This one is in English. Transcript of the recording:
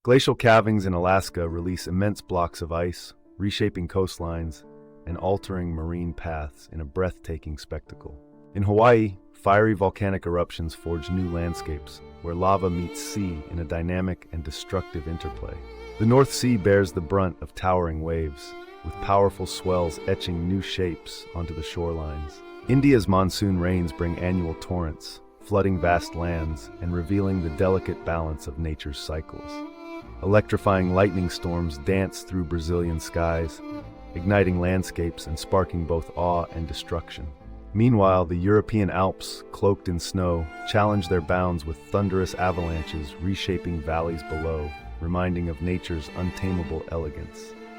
Glacial calvings in Alaska release immense blocks of ice, reshaping coastlines and altering marine paths in a breathtaking spectacle. In Hawaii, fiery volcanic eruptions forge new landscapes, where lava meets sea in a dynamic and destructive interplay. The North Sea bears the brunt of towering waves, with powerful swells etching new shapes onto the shorelines. India's monsoon rains bring annual torrents, flooding vast lands and revealing the delicate balance of nature's cycles. Electrifying lightning storms dance through Brazilian skies, igniting landscapes and sparking both awe and destruction. Meanwhile, the European Alps, cloaked in snow, challenge their bounds with thunderous avalanches reshaping valleys below, reminding of nature's untamable elegance.